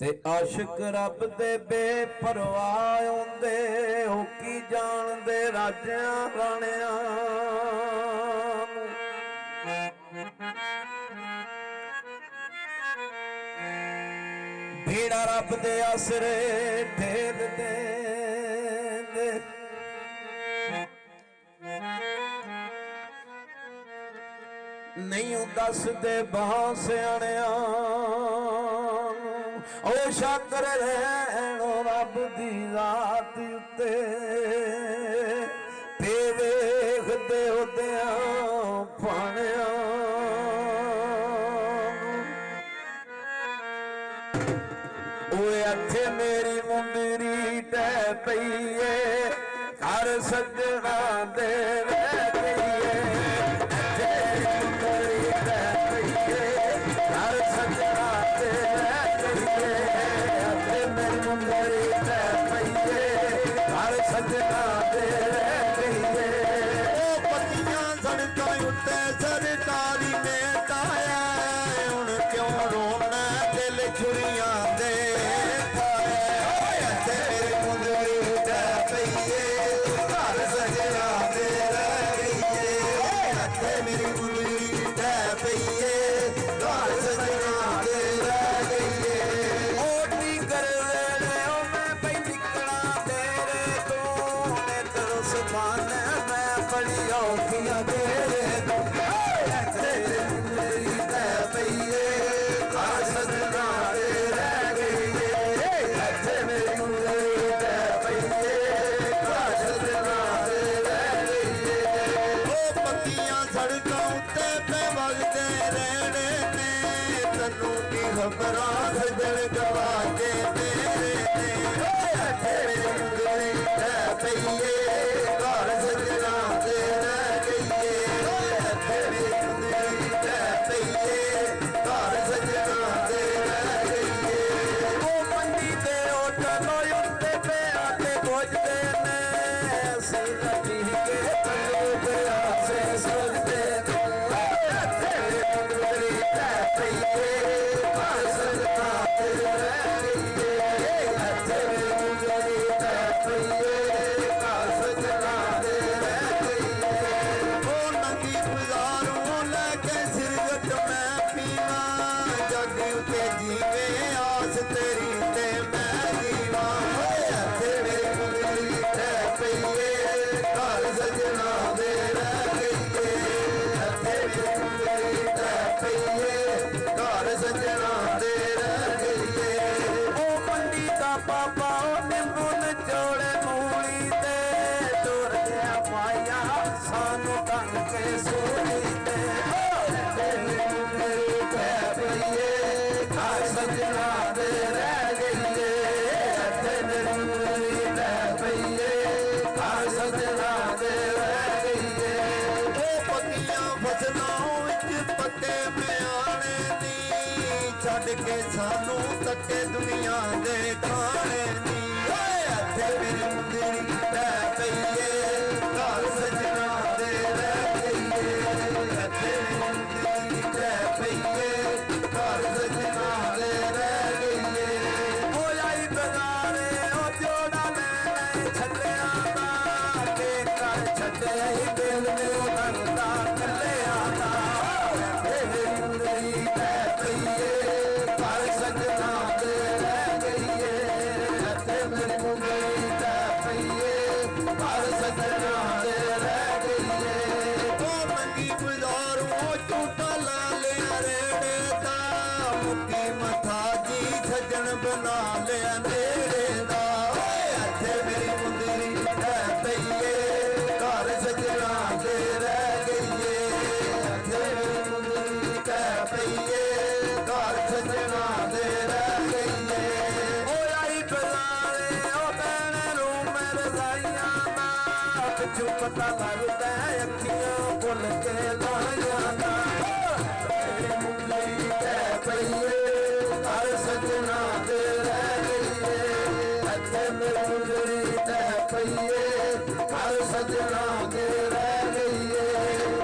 ते आशिक रब दे बेपरवाह होंदे हो की जानदे राजियां राणियां भीड़ा रब दे आसरे ठेल दे नहीं दस दे बां सियाणियां ओ शाकर रहणो रब दी जात उत्ते ते वेखदे उदियां फाणियां ओए अथे मेरी मुंदरी टह पई है घर सजना दे रह गई है अथे मुंदरी टह पई है घर सजना दे रह गई है अथे मेरी मुंदरी टह पई है घर सजना दे रह गई है ओ पत्तियां सड़कां उत्ते सरकारी में ताया हुण क्यों रोना दिल छुरियां दे मेरी मुंदरी टह पई है घर सजना दे रह गई है ओटी कर ले ओ मैं पई निकला तेरे तो मैं तेरो समान मैं बड़ी औखियां तेरे तो मेरी मुंदरी टह पई है घर सजना दे रह गई है मेरी मुंदरी टह पई है घर सजना दे रह गई है ओ पत्तियां सड़कां उत्ते पे वगदे रहने ने तन्नू की खबरां सजण गवाके तेरे ने मेरी मुंदरी टह पई है घर सजना दे रह गई है मेरी मुंदरी टह पई है घर सजना दे रह गई है ओ मंडी ते होटल उत्ते पे आके खोजदे ने सही लगी के तन्नू गया से सोचदे के सानू तके दुनिया दे खाने नी अथे मेरी मुंदरी टह पई है घर सजना दे रह गई है अथे मेरी मुंदरी टह पई है घर सजना दे रह गई है ओ आई बजारे ओ जोड़ा ले छड्या दा के कर छड्या ही दिल में धरदा चले आदा मेरी मुंदरी टह पई है सजना दे रह गई है मेरी मुंदरी टह पई है घर सजना दे रह गई है ओ मंगी बाजार ओ झूठा ला लिया रेड़े दा मुक्की मथा जी सजन बना लिया नेड़े दा अथे मेरी मुंदरी टह पई है घर सजना दे रह गई है अथे मेरी मुंदरी टह पई है घर सजना दे रह गई है ओ आई बजारे ओ भैने रू मेरे साइयां दा पिछू पता लगदा अखियां भुल के लाइयां दा मेरी मुंदरी टह पई है घर सजना दे रह गई है अथे मेरी मुंदरी टह पई है घर सजना दे रह गई है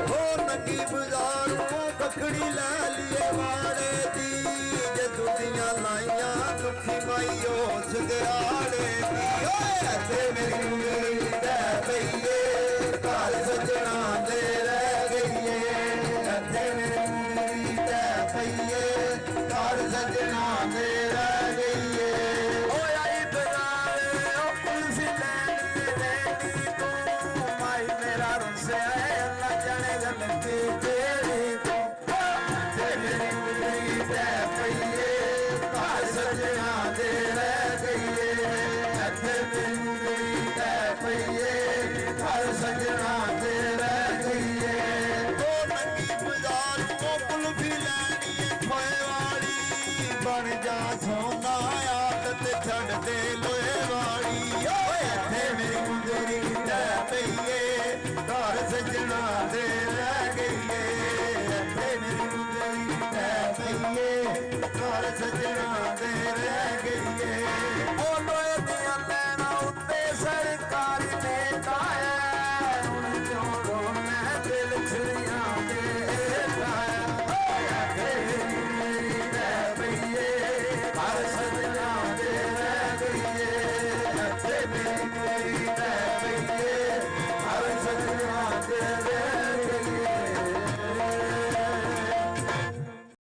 ओ नगी बाजार को पकड़ी ला लिए वाले दी जे दुनिया लाइया दुखी ਨੀ ਮਾਈਓ ਸਗਿਆੜੇ ਦੀ ਓਏ ਇੱਥੇ ਮੇਰੀ ਮੁੰਦਰੀ ਲੈ ਪਈਏ